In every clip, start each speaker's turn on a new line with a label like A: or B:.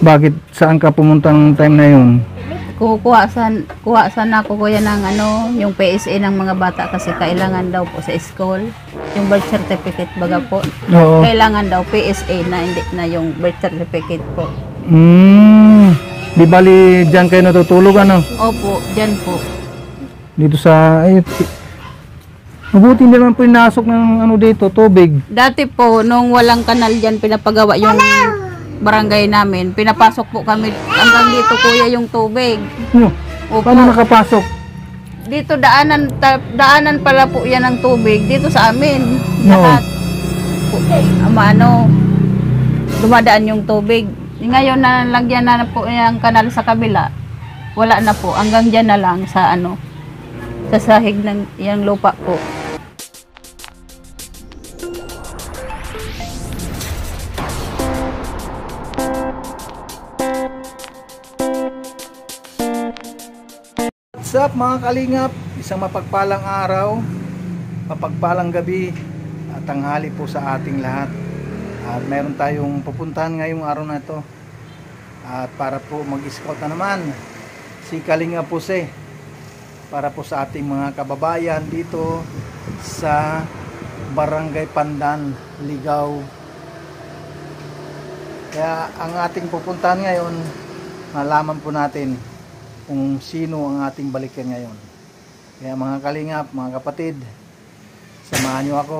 A: Bakit? Saan ka pumunta ng time na yun?
B: Kuha sana ako kuya ng yung PSA ng mga bata kasi kailangan daw po sa school. Yung birth certificate baga po.
A: Oo.
B: Kailangan daw PSA na hindi na yung birth certificate po.
A: Di bali dyan kayo natutulog ano?
B: Opo, dyan po.
A: Dito sa... mabuti hindi naman po inasok ng dito, tubig.
B: Dati po, nung walang kanal dyan, pinapagawa yung barangay namin. Pinapasok po kami hanggang dito kuya yung tubig. Opo.
A: Paano nakapasok?
B: Dito daanan pala po yan ng tubig dito sa amin.
A: No.
B: Lahat. Dumadaan yung tubig. Ngayon na lagyan na po yung kanal sa kabila. Wala na po. Hanggang dyan na lang sa sa sahig ng yung lupa po.
A: What's up mga kalingap? Isang mapagpalang araw, mapagpalang gabi at tanghali po sa ating lahat. At meron tayong pupuntahan ngayong araw na ito. At para po mag-scout na naman si Kalinga Jose para po sa ating mga kababayan dito sa Barangay Pandan, Ligao. Kaya ang ating pupuntahan ngayon, malaman po natin kung sino ang ating balikan ngayon. Kaya mga kalingap, mga kapatid, samahan nyo ako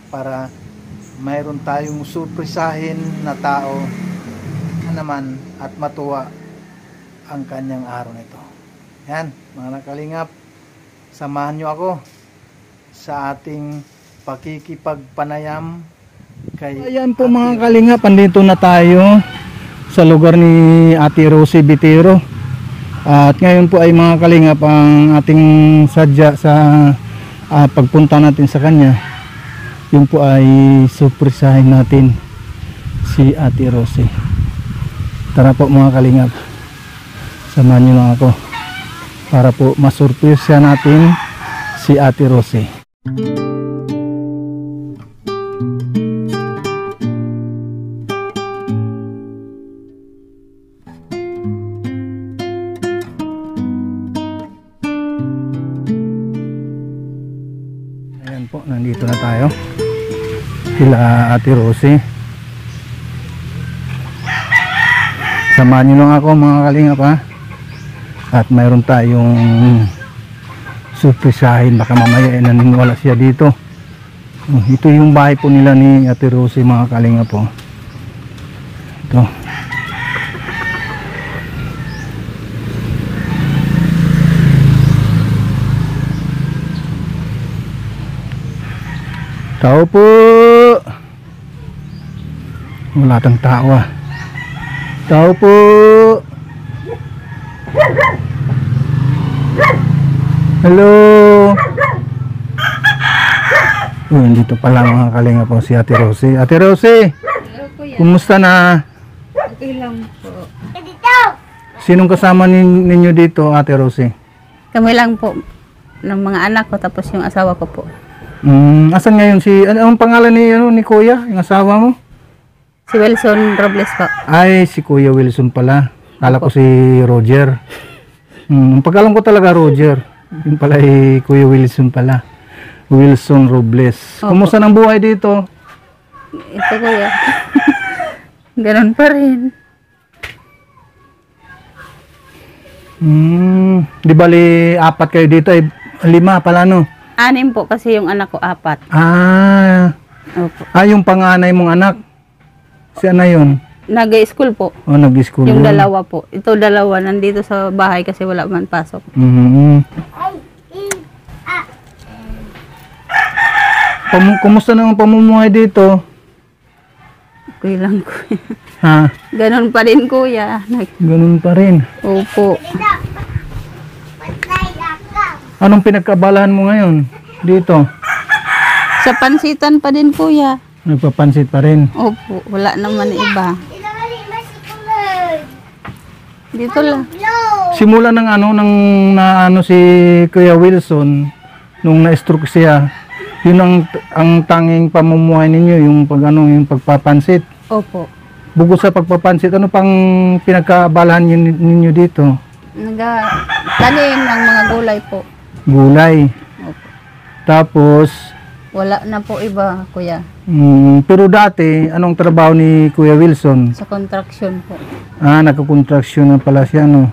A: para mayroon tayong surprisahin na tao na naman at matuwa ang kanyang araw nito. Yan, mga kalingap, samahan nyo ako sa ating pakikipagpanayam kay... Ayan po mga kalingap, andito na tayo sa lugar ni Ate Rosie Bitero. At ngayon po ay mga kalingap ang ating sadya sa pagpunta natin sa kanya. Yun po ay surprisahin natin si Ate Rosie. Tara po mga kalingap, samahan nyo lang ako para po masurpresa natin si Ate Rosie. Po, nandito na tayo sila Ate Rosie. Samahan nyo lang ako mga kalingap ha. At mayroon tayong surprisahin, baka mamaya naniniwala siya dito. Ito yung bahay po nila ni Ate Rosie mga kalingap po. Ito. Tao po. Wala tang tao ah. Tao po. Hello. Dito pala mga kalinga po si Ate Rosie. Ate Rosie, kumusta na?
B: Okay lang po.
A: Sinong kasama ninyo dito Ate Rosie?
B: Kami lang po ng mga anak ko tapos yung asawa ko po.
A: Asan ngayon si anong pangalan ni Kuya, yung asawa mo?
B: Si Wilson Robles po.
A: Ay, si Kuya Wilson pala. Kala ko si Roger. Pagkalam ko talaga Roger. Yung pala ay Kuya Wilson pala. Wilson Robles.
B: Opo.
A: Kumusta ang buhay dito?
B: Ito kuya. Ganon pa rin.
A: Di bali apat kayo dito ay 5 pala no?
B: 6 po kasi yung anak ko 4. Opo.
A: Yung panganay mong anak. Si ano yun?
B: Nag-school po.
A: Nag-school.
B: Yung dalawa po. Ito dalawa nandito sa bahay kasi wala man pasok.
A: Kumusta naman pamumuhay dito?
B: Okay lang kuya.
A: Ha?
B: Ganon pa rin kuya.
A: Ganun pa rin.
B: Opo.
A: Anong pinagkabalahan mo ngayon dito?
B: Sa pansitan pa din kuya.
A: Nagpapansit pa rin.
B: Opo. Wala naman iba. Dito lang.
A: Simula ng nang si Kuya Wilson nung na-stroke siya, yun ang tanging pamumuhay ninyo yung yung pagpapansit.
B: Opo.
A: bukod sa pagpapansit, ano pang pinagkaabalahan ninyo dito?
B: Tanim ng mga gulay po.
A: Gulay.
B: Opo.
A: Tapos,
B: Wala na po iba, kuya.
A: pero dati, anong trabaho ni Kuya Wilson?
B: Sa construction po.
A: Nagka-construction na pala siya, no?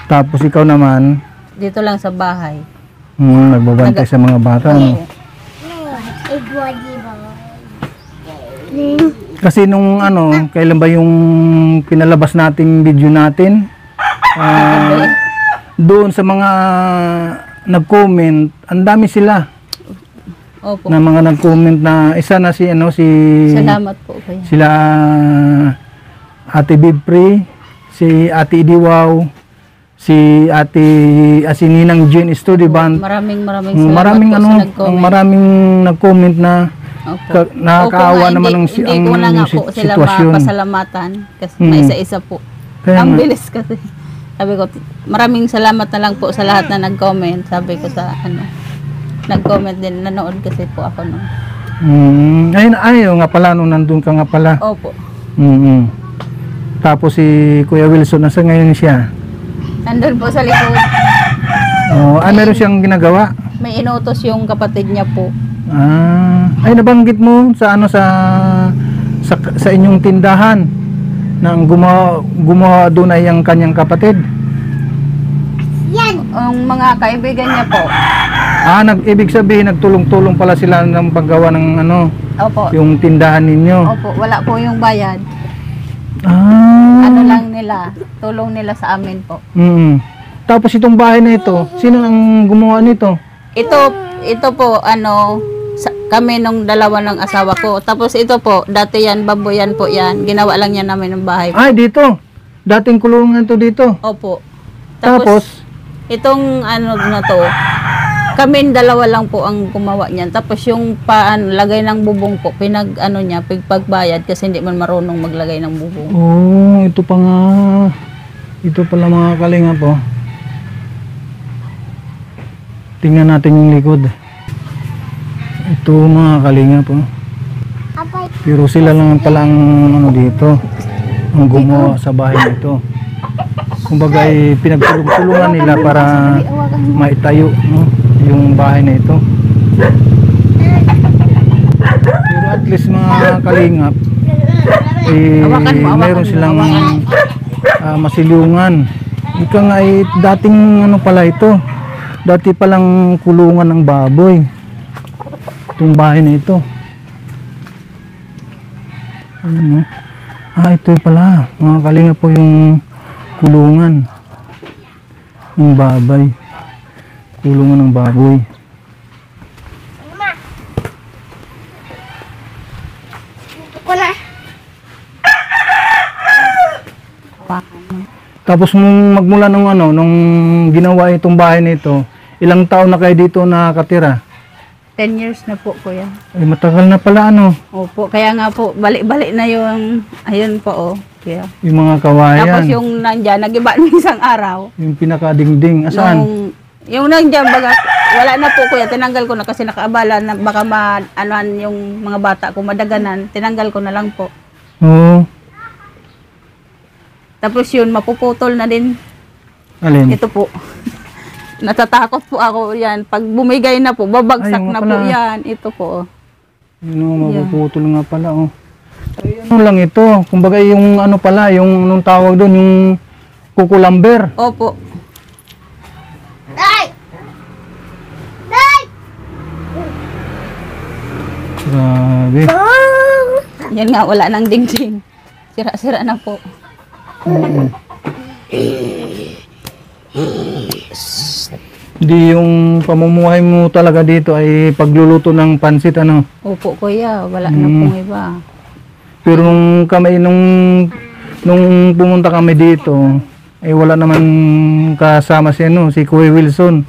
A: Tapos ikaw naman,
B: Dito lang sa bahay.
A: nagbabantay sa mga bata, no?
B: Opo.
A: Kasi nung kailan ba yung pinalabas nating video natin? Doon sa mga nag-comment, ang dami sila.
B: Opo.
A: Na mga nag-comment na isa na si
B: Salamat po, kuya.
A: sila Ate Bibri, si Ate Idiwaw, si Ate Ninang Jane Studio Band.
B: Maraming salamat
A: Maraming
B: po sa nag-comment.
A: maraming nag-comment na
B: Opo.
A: nakakaawa
B: Opo,
A: naman ang
B: hindi ko na nga po sila
A: sitwasyon.
B: mapasalamatan kasi may isa-isa po.
A: Kaya
B: Ang
A: nga.
B: bilis kasi. Sabi ko, maraming salamat na lang po sa lahat na nag-comment. Sabi ko sa nag-comment din, nanood kasi po ako nun.
A: Ayaw nga pala, nung nandun ka nga pala.
B: Opo.
A: Tapos si Kuya Wilson, nasa ngayon siya?
B: Nandun po sa likod.
A: Meron siyang ginagawa?
B: May inutos yung kapatid niya po.
A: Nabanggit mo sa sa inyong tindahan na ang gumawa doon ay ang kanyang kapatid.
B: Ang mga kaibigan niya po.
A: Ibig sabihin nagtulong-tulong pala sila ng paggawa ng
B: Opo.
A: yung tindahan ninyo.
B: Opo, wala po yung bayad. Ano lang nila, tulong nila sa amin po.
A: Tapos itong bahay na ito, sino ang gumawa nito?
B: Ito po, kami nung dalawa ng asawa ko. Tapos ito po, dati yan, baboyan po yan. Ginawa lang yan namin ng bahay.
A: Dito. Dating kulungan to dito.
B: Opo.
A: Tapos,
B: itong na to, kami dalawa lang po ang gumawa niyan. Tapos yung lagay ng bubong po, niya, pagbayad kasi hindi man marunong maglagay ng bubong.
A: Ito pa nga. Ito pala mga kalinga po. Tingnan natin yung likod. Ito mga kalinga po. Pero sila lang pala ang dito. Ang gumawa sa bahay nito. Kumbaga pinagtulungan nila para maitayo, no, yung bahay na ito. Pero at least mga kalingap, meron silang masilungan. Ika nga dating pala ito. Dati palang kulungan ng baboy. Itong bahay na ito. Ito pala. Mga kalinga po yung kulungan ng baboy. Kulungan ng baboy. Tapos magmula nung ginawa itong bahay nito, ilang taon na kayo dito nakatira?
B: 10 years na po, kuya.
A: Matagal na pala
B: Opo, kaya nga po, balik-balik na yung, ayun po, kaya.
A: Yung mga kawayan.
B: Tapos yung nandyan, nag-iba ng isang araw.
A: Yung pinakadingding. Asaan?
B: Yung nandyan, wala na po, kuya. Tinanggal ko na kasi nakaabala na baka yung mga bata ko madaganan. Tinanggal ko na lang po.
A: Oo.
B: Tapos yun, mapuputol na din.
A: Alin?
B: Ito po. Natatakot po ako yan. Pag bumigay na po, babagsak na po yan. Ito po.
A: Mapuputol nga pala. Lang ito. Kumbaga yung pala, yung anong tawag doon, yung kukulamber.
B: Opo.
A: Grabe.
B: Yan nga, wala nang dingding. Sira-sira na po.
A: Hindi yung pamumuhay mo talaga dito ay pagluluto ng pansit,
B: Opo, kuya. Wala na pong iba.
A: Pero nung pumunta kami dito, wala naman kasama si Kuya Wilson.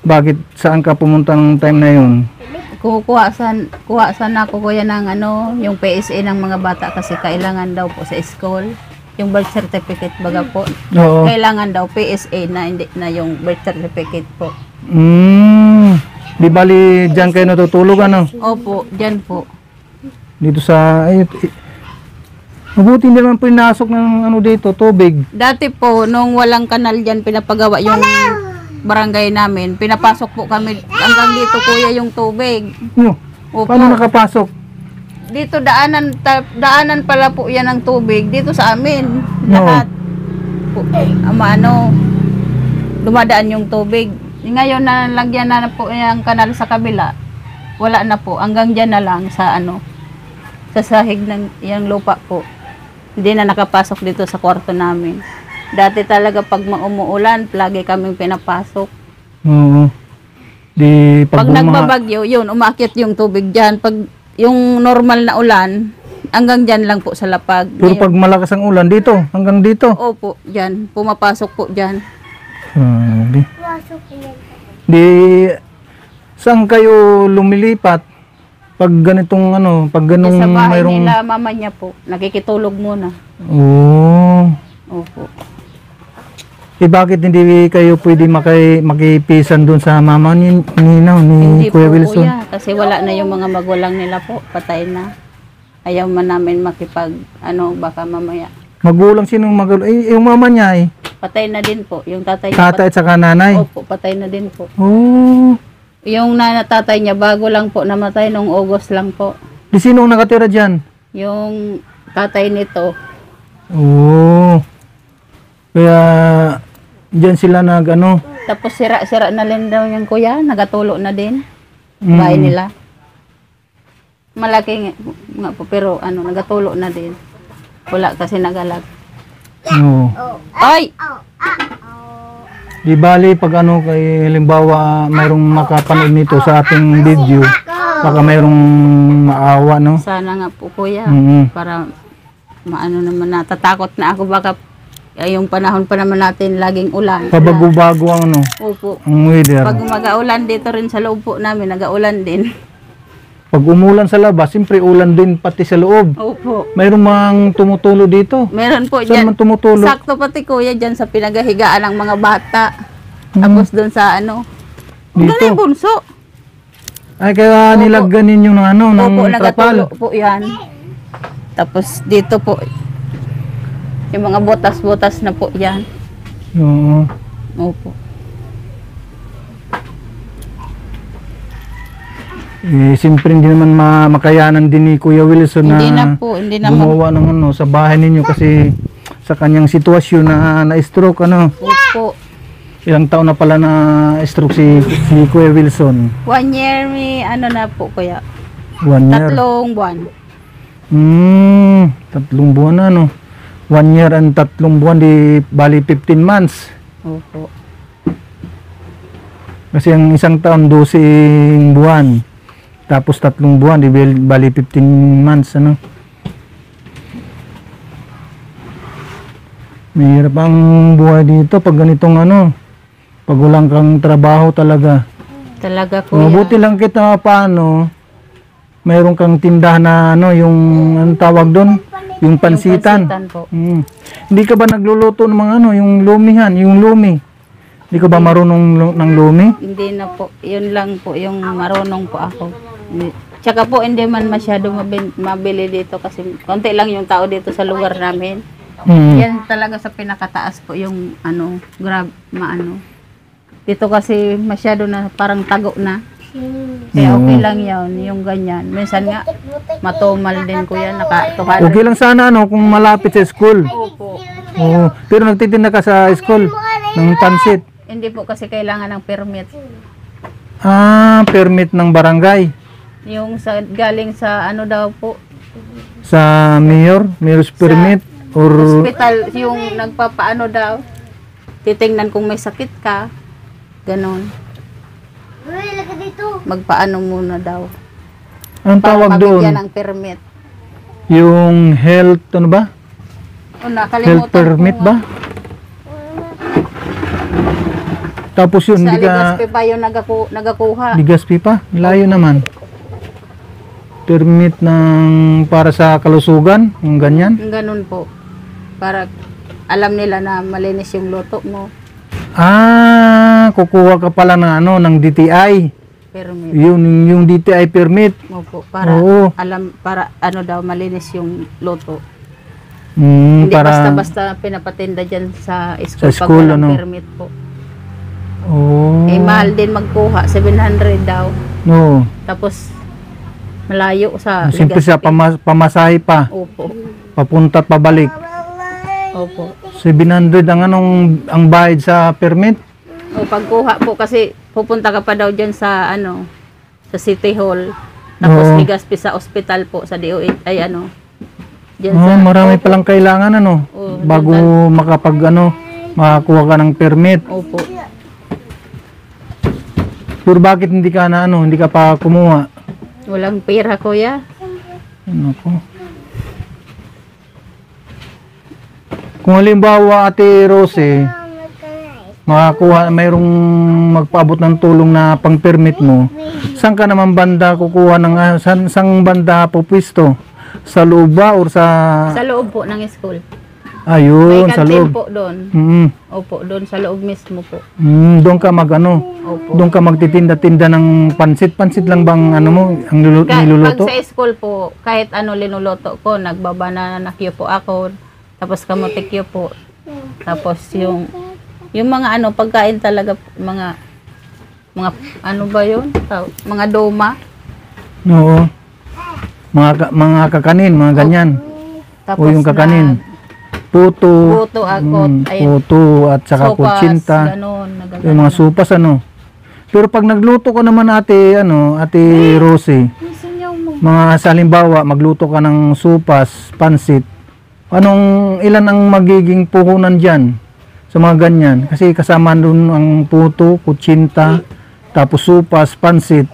A: Bakit, saan ka pumunta ng time na yun?
B: Kuha san ako, kuya, ng yung PSA ng mga bata kasi kailangan daw po sa school. Yung birth certificate baga po.
A: Oo.
B: Kailangan daw PSA na hindi na yung birth certificate po.
A: Di bali dyan kayo natutulog,
B: Opo, dyan po.
A: Dito sa Mabuti hindi naman pinasok ng ano dito, tubig.
B: Dati po, nung walang kanal dyan, pinapagawa yung barangay namin. Pinapasok po kami hanggang dito, kuya, yung tubig.
A: No,
B: Opo.
A: paano nakapasok?
B: Dito daanan pala po yan ng tubig. Dito sa amin.
A: No.
B: Lahat. Po, dumadaan yung tubig. Ngayon na lagyan na po yung kanal sa kabila. Wala na po. Hanggang dyan na lang sa sa sahig ng yung lupa po. Hindi na nakapasok dito sa kwarto namin. Dati talaga pag umuulan, lagi kaming pinapasok.
A: Oo. Di
B: Pag nagbabagyo, yun, umakyat yung tubig dyan. Pag yung normal na ulan, hanggang dyan lang po sa lapag.
A: Pero pag malakas ang ulan, dito, hanggang dito.
B: Opo, dyan. Pumapasok po dyan.
A: Di, saan kayo lumilipat? Pag ganitong pag ganung
B: Sa bahay
A: mayroong...
B: nila, mama niya po, nakikitulog muna.
A: Oo.
B: Opo.
A: Bakit hindi kayo pwede makipisan doon sa mama ni
B: Hindi
A: Kuya
B: po,
A: Wilson?
B: kuya, kasi wala na yung mga magulang nila po, patay na. Ayaw man namin makipag, baka mamaya.
A: Magulang sinong magulang? Yung mama niya
B: Patay na din po, yung tatay niya.
A: Tatay at saka nanay?
B: Opo, patay na din po.
A: Oo.
B: Yung tatay niya, bago lang po namatay, nung August lang po.
A: Di sinong nakatira dyan?
B: Yung tatay nito,
A: Oo. Kaya dyan sila
B: tapos sira-sira na rin daw yung kuya, nagatulo na din.
A: Mm.
B: Bahay nila. Malaki nga po, pero nagatulo na din. Wala kasi nagalag.
A: Oo.
B: Ay!
A: Di bali pag kay halimbawa mayroong makapanood nito sa ating video, baka mayroong maawa, no?
B: Sana nga po kuya,
A: Mhm.
B: para naman, natatakot na ako baka yung panahon pa naman natin laging ulan.
A: Pabago-bago ang
B: Opo.
A: ang weather.
B: Pag mag-aulan dito rin sa loob po namin, nag-aulan din.
A: Pag umulan sa labas, siyempre ulan din pati sa loob.
B: Opo.
A: Mayroong mang tumutulo dito.
B: Meron po
A: Saan
B: dyan.
A: man tumutulo?
B: Sakto pati kuya dyan sa pinagahigaan ng mga bata. Tapos doon sa
A: Dito.
B: Ganun yung bunso.
A: Ay, kaya
B: Opo.
A: nilagyan ninyo ng
B: Opo,
A: ng
B: nagatulo
A: trapal.
B: po yan. Tapos dito po, yung mga botas-botas na po yan.
A: Oo.
B: Opo.
A: Siyempre hindi naman makayanan din ni Kuya Wilson
B: Hindi
A: na
B: na po, hindi naman.
A: gumawa ng sa bahay ninyo kasi sa kanyang sitwasyon na na-stroke
B: Opo.
A: Ilang taon na pala na stroke si Kuya Wilson?
B: 1 year may na po kuya.
A: 1 year.
B: 3 buwan.
A: 3 buwan na 1 year and 3 buwan, di bali 15 months.
B: Opo.
A: Kasi ang isang taon 12 buwan. Tapos 3 buwan, di bali 15 months Mahirap ang buhay dito pag ganitong pag walang kang trabaho talaga.
B: Talaga kuya.
A: Mabuti lang kita paano mayroon kang tindahan na yung anong tawag doon, yung pansitan.
B: Yung pansitan po.
A: Hindi ka ba nagluluto ng mga yung lumihan, yung lumi? Hindi ka ba marunong ng lumi?
B: Hindi na po. Yun lang po yung marunong po ako. Tsaka po hindi man masyado mabili dito kasi konti lang yung tao dito sa lugar namin. Yan talaga sa pinakataas po yung Dito kasi masyado na parang tago na. Kaya okay lang yun, yung ganyan. Minsan nga, matumal din kuya, naka-200.
A: Okay lang sana kung malapit sa school.
B: Opo.
A: Oo. Pero nagtitinda ka sa school ng pansit.
B: Hindi po kasi kailangan ng permit.
A: Permit ng barangay.
B: Yung galing sa daw po,
A: Sa mayor's permit or
B: hospital, yung nagpapaano daw, titingnan kung may sakit ka, ganon. Magpaano muna daw.
A: anong
B: Para
A: tawag doon?
B: mabigyan ng permit.
A: Yung health ba?
B: O, nakalimutan
A: Health permit
B: ko
A: ba?
B: nga.
A: Tapos yun,
B: Sa
A: hindi
B: Legazpi
A: ka
B: pa yung nagakuha.
A: Ligaspi pa? Layo naman. Permit ng para sa kalusugan, yung ganyan.
B: Yung ganun po. Para alam nila na malinis yung luto mo.
A: Kukuha ka pala ng DTI.
B: Permit.
A: Yung DTI permit.
B: Opo, para
A: Oo.
B: alam, para daw malinis yung luto. Hindi
A: para
B: basta-basta pinapatinda dyan sa school,
A: Sa school,
B: pag walang
A: ano?
B: permit po.
A: oh.
B: Eh, mahal din magkuha, 700 daw.
A: No.
B: Tapos, malayo sa
A: Simple siya pamasahe pa,
B: Opo.
A: papunta at pabalik.
B: Opo.
A: 700 ang bayad sa permit.
B: O pagkuha po kasi pupunta ka pa daw dyan sa sa City Hall. Tapos
A: Oo.
B: Legazpi sa ospital po sa DOH ay dyan
A: Oh, marami
B: Opo.
A: palang kailangan
B: Oo,
A: bago makakuha ka ng permit.
B: Opo.
A: Pero bakit hindi ka hindi ka pa kumuha?
B: Walang pera, kuya.
A: Nako. Kung halimbawa, Ate Rose, mayroong magpaabot ng tulong na pang-permit mo, saan ka naman banda kukuha saan banda pupwisto? Sa loob ba or sa...
B: Sa loob po ng school.
A: Ayun,
B: May
A: sa
B: kantin
A: loob.
B: po doon.
A: Mm.
B: Opo, doon sa loob mismo po.
A: Doon ka
B: Opo.
A: doon ka magtitinda-tinda ng pansit. Pansit lang bang ang niluluto?
B: Pag sa school po, kahit linuluto ko, nagbabanana cue po ako, tapos kamote po. Tapos yung mga pagkain talaga, mga ba yun? Mga doma.
A: Oo. Mga kakanin, mga ganyan.
B: Tapos
A: O yung kakanin. Puto.
B: Puto, akot,
A: puto at saka
B: sopas,
A: kutsinta.
B: ganon,
A: Yung mga supas Pero pag nagluto ko naman ate Rosie, mga halimbawa magluto ka ng supas, pansit. Ilan ang magiging puhunan diyan sa mga ganyan? Kasi kasama doon ang puto, kutsinta, tapos supas, pansit.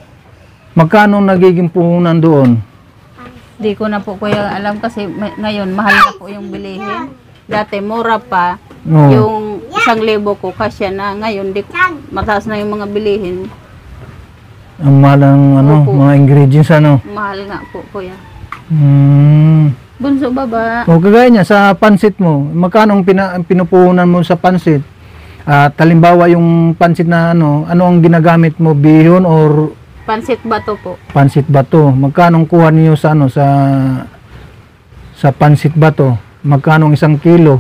A: Magkano nagiging puhunan doon?
B: Di ko na po kuya alam kasi ngayon mahal na po yung bilihin. Dati mura pa.
A: Oo.
B: Yung 1,000 ko kasya na. Ngayon mataas na yung mga bilihin.
A: Ang mahal ng
B: Opo.
A: mga ingredients
B: Mahal nga po kuya.
A: Hmm.
B: Bunso baba.
A: O kagaya niya sa pansit mo, magkano ang pinupuhunan mo sa pansit? At halimbawa yung pansit na ano ang ginagamit mo, bihon or
B: Pansit bato po.
A: pansit bato? Magkano ang kuha niyo sa sa pansit bato? Magkano ang 1 kilo?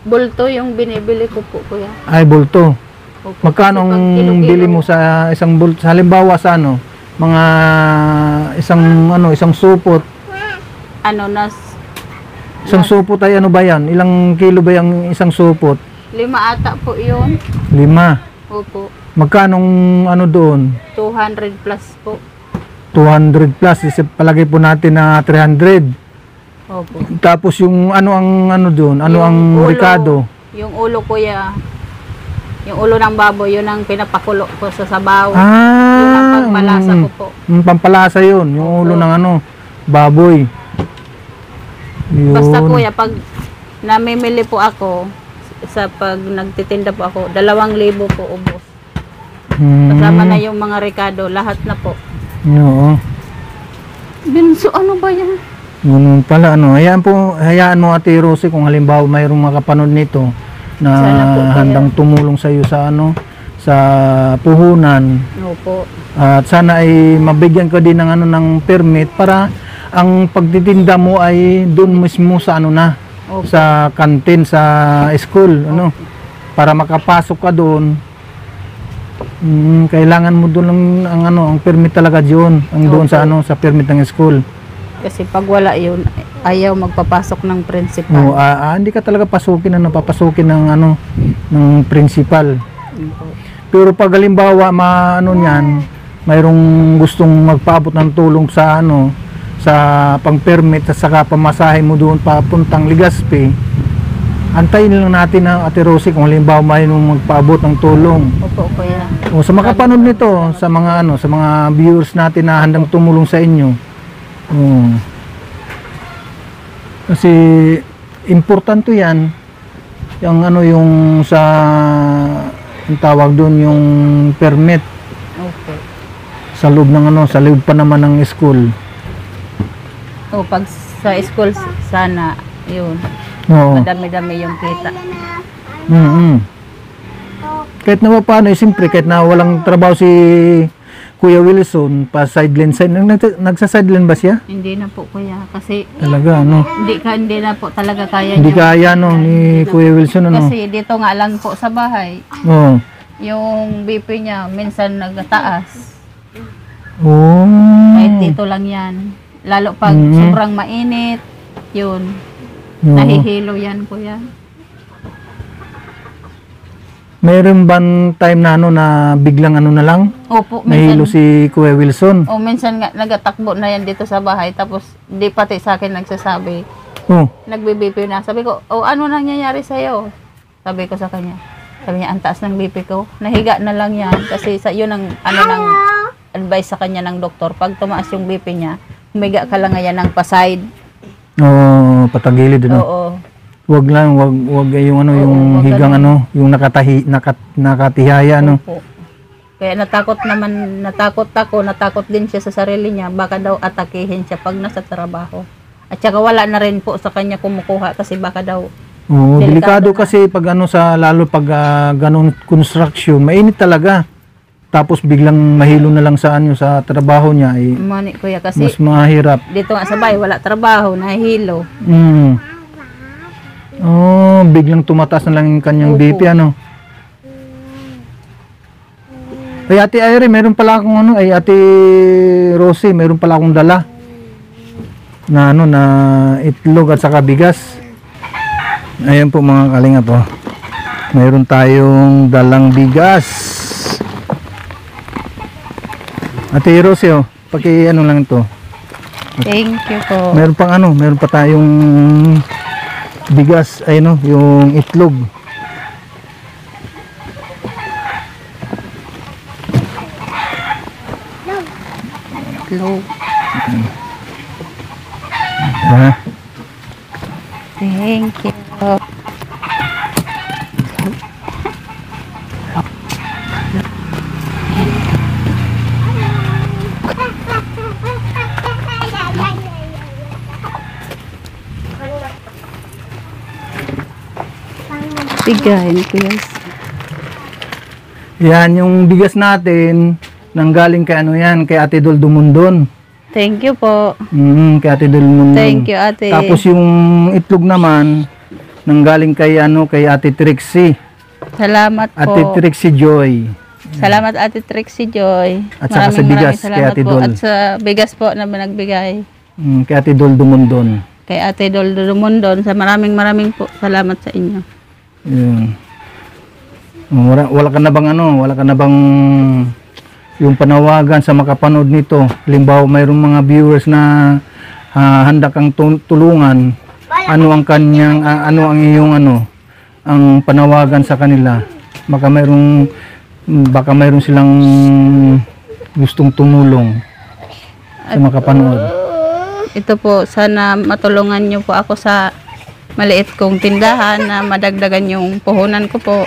B: Bulto yung binibili ko po kuya.
A: Ay bulto.
B: Opo.
A: Magkano
B: Kasi
A: ang
B: pag kilo-kilo,
A: bili mo sa isang bulto? Halimbawa sa mga isang supot. Isang supot ay ba yan? Ilang kilo ba yung isang supot?
B: 5 ata po yun.
A: 5.
B: Opo.
A: Magkanong doon?
B: 200 plus po.
A: 200 plus. Palagay po natin na 300.
B: Opo.
A: Tapos yung doon? Ano
B: Yung
A: ang
B: ulo.
A: ricado?
B: Yung ulo kuya. Yung ulo ng baboy, yun ang pinapakulo ko sa sabaw. Yun ang
A: Ah,
B: pampalasa ko po.
A: pampalasa yun. Yung ulo ng baboy. Yun.
B: Basta kuya, pag namimili po ako, pag nagtitinda po ako, 2,000 po ubos. Kasama na yung mga ricado, lahat na po.
A: Oo.
B: Binso, ano ba yan?
A: Ganun pala, hayaan mo Ate Rosie kung halimbawa mayroong makapanood nito na
B: Sana po, kaya.
A: handang tumulong sa iyo sa puhunan.
B: Opo.
A: At sana ay mabigyan ka din ng ng permit para ang pagtitinda mo ay doon mismo sa
B: Opo.
A: sa kantin sa school, para makapasok ka doon. Kailangan mo doon ang permit talaga diyon, doon
B: Opo.
A: sa permit ng school.
B: Kasi pag wala yun, ayaw magpapasok ng principal.
A: Hindi ka talaga papasukin ng principal.
B: Opo.
A: Pero pag halimbawa mayroong gustong magpaabot ng tulong sa sa pang-permit at saka pamasahe mo doon papuntang Legazpi, antayin lang natin na Ate Rosie kung halimbawa mayroong magpaabot ng tulong.
B: Opo kuya.
A: O sa makapanood nito, sa mga viewers natin na handang tumulong sa inyo. Kasi importante 'yan. Yung sa ang tawag doon yung permit
B: Opo.
A: sa loob sa loob pa naman ng school.
B: O pag sa school sana, yun.
A: Oo.
B: Madami-dami yung kita.
A: Kahit na paano, siyempre, kahit na walang trabaho si Kuya Wilson pa sideline side. Nagsa-sideline ba siya?
B: Hindi na po kuya kasi
A: Talaga, ano?
B: hindi na po talaga kaya
A: Hindi
B: niya.
A: kaya, no, ni Kuya Wilson, ano?
B: Kasi dito nga lang po sa bahay,
A: Oo.
B: yung BP niya minsan nagtaas.
A: Oh.
B: Kahit dito lang yan. Lalo pag sobrang mainit, yun.
A: Oo.
B: Nahihilo yan kuya.
A: Mayroon bang time na ano na biglang ano na lang?
B: Opo,
A: Nahilo
B: minsan.
A: si Kuya Wilson.
B: O minsan nga nagatakbo na yan dito sa bahay tapos di pati sa akin nagsasabi.
A: Oh.
B: Nagbe-BP na. Sabi ko, "Oh, ano nangyayari sa iyo?" Sabi ko sa kanya. Sabi niya, "Ang taas ng BP ko." Nahiga na lang yan kasi sa yun ang ano ng advice sa kanya ng doktor. Pag tumaas yung BP niya, humiga ka lang ngayon ng pa-side.
A: Oh, patagilid, ano?
B: Oo.
A: Wag lang, wag yung ano, yung
B: wag
A: higang
B: ganun.
A: ano, yung nakatihaya, ano.
B: Opo. Kaya natakot din siya sa sarili niya. Baka daw atakihin siya pag nasa trabaho. At saka wala na rin po sa kanya kumukuha kasi baka daw
A: Oo,
B: Delikado
A: delikado
B: na.
A: kasi pag ano lalo pag ganong construction, mainit talaga. Tapos biglang mahilo na lang sa ano sa trabaho niya,
B: mani kuya kasi
A: mas mahirap.
B: dito nga sa bahay wala trabaho, nahihilo.
A: Oh, biglang tumataas na lang yung kanyang
B: Opo.
A: BP, ano. Ay, Ate Irene, meron pala akong ano, ay Ate Rosie, meron pala akong dala na ano, na itlog at saka bigas. Ayan po mga kalinga po. Meron tayong dalang bigas. Ate Rosie, oh, paki ano lang ito.
B: Thank you po.
A: Meron pang ano, meron pa tayong bigas, ay no, yung itlog.
B: Low.
A: Ha?
B: Thank you. Bigahin ko yes.
A: Yan yung bigas natin nanggaling kay ano yan, kay Ate Dol Dumundon.
B: Thank you po.
A: Kay Ate Dol Dumundon.
B: Thank you ate.
A: Tapos yung itlog naman nanggaling kay ano, kay Ate Trixie.
B: Salamat po.
A: Ate Trixie Joy.
B: Salamat Ate Trixie Joy.
A: At saka sa bigas, kay
B: salamat
A: Ate
B: po.
A: Dol.
B: At sa bigas po na nagbigay.
A: Kay Ate Dol Dumundon.
B: Kay Ate Dol Dumundon. Sa maraming po salamat sa inyo.
A: Yun. Wala ka na bang ano, wala ka na bang yung panawagan sa makapanood nito? Halimbawa, mayroong mga viewers na handa kang tulungan. Ano ang kanyang, ano ang iyong ano, ang panawagan sa kanila? Baka mayroong silang gustong tumulong sa makapanood.
B: Ito po, sana matulungan niyo po ako sa maliit kong tindahan na madagdagan yung puhunan ko po.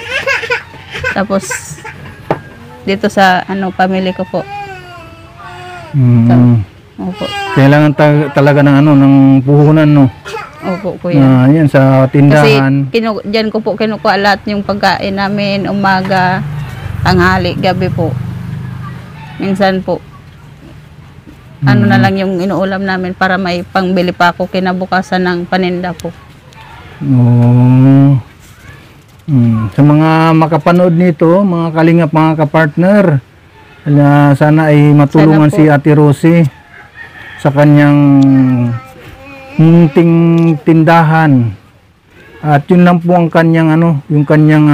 B: Tapos dito sa ano pamilya ko po. Opo.
A: Kailangan talaga ng ano, ng puhunan, no.
B: Opo kuya.
A: Yan sa tindahan.
B: Kasi diyan ko po kinukuha lahat yung pagkain namin, umaga, tanghali, gabi po. Minsan po ano na lang yung inuulam namin para may pangbili pa ako kinabukasan ng paninda po.
A: Oh. Sa mga makapanood nito, mga kalingap, mga kapartner, sana ay matulungan
B: Sana po.
A: si Ate Rosie sa kanyang munting tindahan. At yun lang po ang kanyang ano, yung kanyang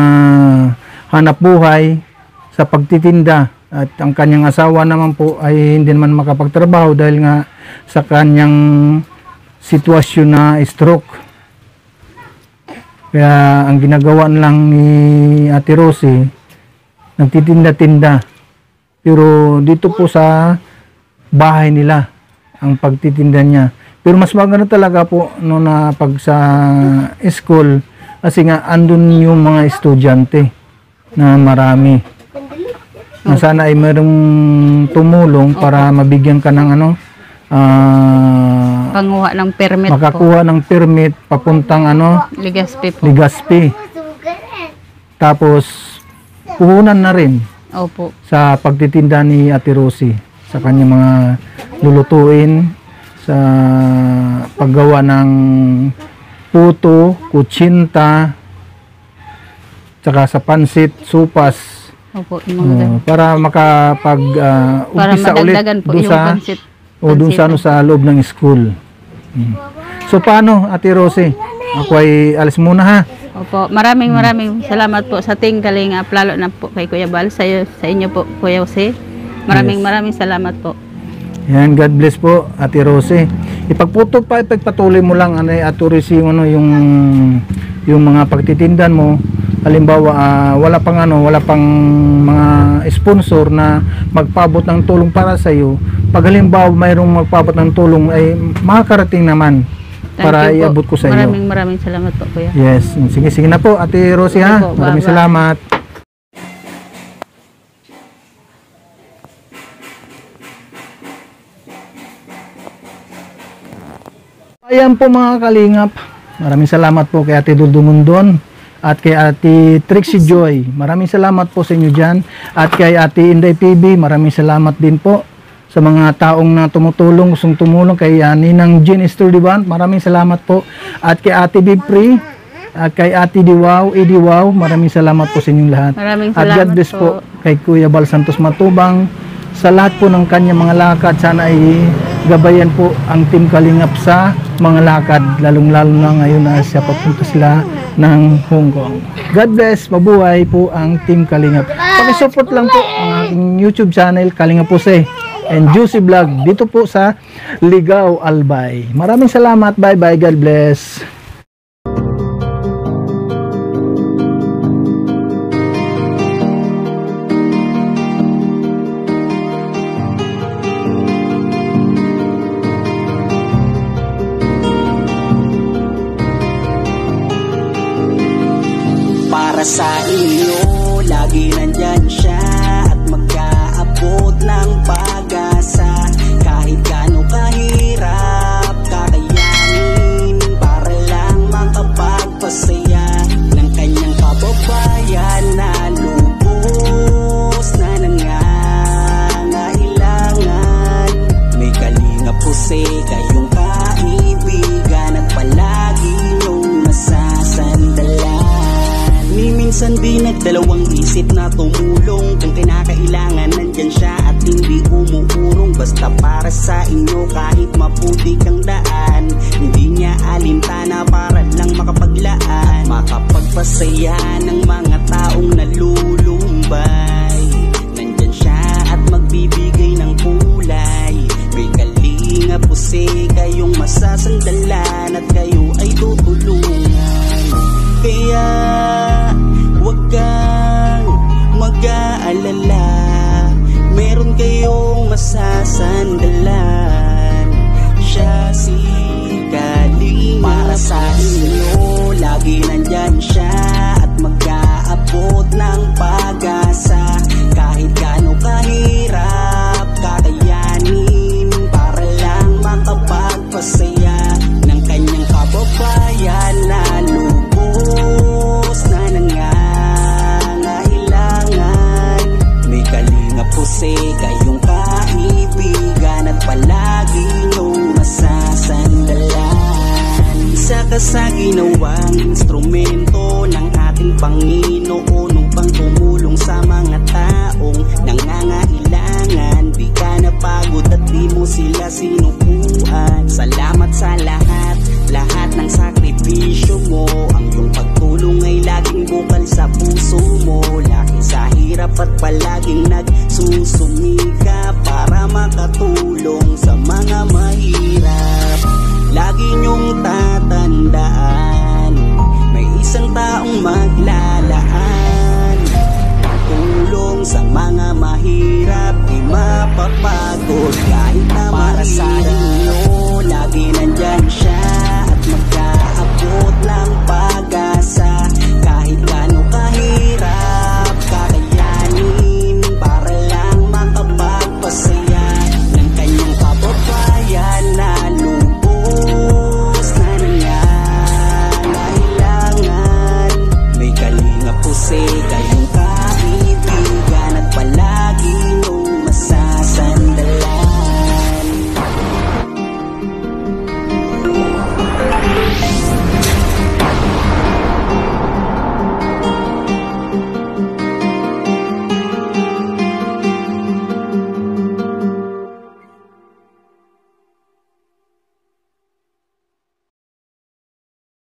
A: hanap buhay sa pagtitinda. At ang kanyang asawa naman po ay hindi naman makapagtrabaho dahil nga sa kanyang sitwasyon na stroke. Kaya ang ginagawa lang ni Ate Rosie, nagtitinda-tinda. Pero dito po sa bahay nila ang pagtitinda niya. Pero mas maganda talaga po no, na pag sa school kasi nga andun yung mga estudyante na marami. Na sana ay mayroong tumulong para mabigyan ka ng ano,
B: Panguha ng permit
A: makakuha ng permit papuntang ano,
B: po. Ligaspi po.
A: Legazpi. Tapos puhunan na rin
B: Opo.
A: sa pagtitinda ni Ate Rosie, sa kanyang mga lulutuin, sa paggawa ng puto, kutsinta, tsaka sa pansit, supas,
B: Opo, yung mga ganun.
A: para makapag
B: Para
A: umpisa ulit
B: madagdagan po
A: doon
B: yung
A: sa doon sa sa loob ng school. So paano, Ate Rosie? Ako ay alis muna ha.
B: Opo, maraming salamat po sa Team Kalingap, lalo na po kay Kuya Bal, sa inyo po, Kuya Jose. Maraming salamat po.
A: Yan, God bless po, Ate Rosie. Ipagpatuloy mo lang, Ate Rosie, yung mga pagtitindan mo. Halimbawa, wala pang mga sponsor na magpabot ng tulong para sa iyo. Pag halimbawa mayroong magpabot ng tulong, ay makakarating naman para iabot ko sa iyo.
B: Maraming salamat po, Kuya.
A: Yes, sige na po, Ate Rosie, ha. Maraming salamat. Ayan po mga kalingap, maraming salamat po kay Ate Dudumundon at kay Ate Trixie Joy. Maraming salamat po sa inyo dyan. At kay Ate Inday PB, maraming salamat din po sa mga taong na tumutulong, gustong tumulong. Kay Ninang Jean Esturdiban, maraming salamat po. At kay Ate Bipri, at kay Ate Diwaw, Ediwaw, maraming salamat po sa inyong lahat.
B: Maraming
A: at
B: salamat
A: God bless po kay Kuya Bal Santos Matubang sa lahat po ng kanyang mga lakad. Sana ay gabayan po ang Team Kalingap sa mga lakad, lalong-lalo na ngayon na siya papunta sila ng Hong Kong. God bless, mabuhay po ang Team Kalingap. Pakisupport lang po ang aking YouTube channel, Kalingap Jose and Juicy Vlog, dito po sa Ligao, Albay. Maraming salamat, bye-bye, God bless.
C: Para sa inyo, lagi nandyan siya at mag-aabot ng pag-asa. Kahit gaano kahirap, kakayanin para lang makapagpasaya ng kanyang kababayan na lubos na nangangailangan. May Kalingap Jose, kayong kaibigan at palagi niyong masasandalan. Minsan di nagdalawang isip na tumulong. Kung kinakailangan nandyan siya at hindi umuurong. Basta para sa inyo kahit maputik ang daan, hindi niya alintana para lang makapaglaan, makapagpasaya ng mga taong nalulumbay. Nandyan siya at magbibigay ng kulay. May Kalingap Jose, kayong masasandalan at kayo ay tutulungan. Kaya huwag kang mag-aalala, meron kayong masasandalan. Siya si Kalingap. Para sa inyo, lagi nandyan siya at mag-aabot ng pag-asa. Kahit gaano kahirap, kakayanin para lang makapagpasaya ng kanyang kababayan na lubos na nangangailangan. May Kalingap Jose, kayong kaibigan at palagi niyong masasandalan. Isa ka sa ginawang instrumento ng ating Panginoon upang tumulong sa mga taong nangangailangan. Di ka napagod at di mo sila sinukuan. Salamat sa lahat ng sakripisyo mo. Ang iyong pagtulong ay laging bukal sa puso mo. Laki sa hirap at palaging nagsusumika para makatulong sa mga mahirap. Lagi niyong tatandaan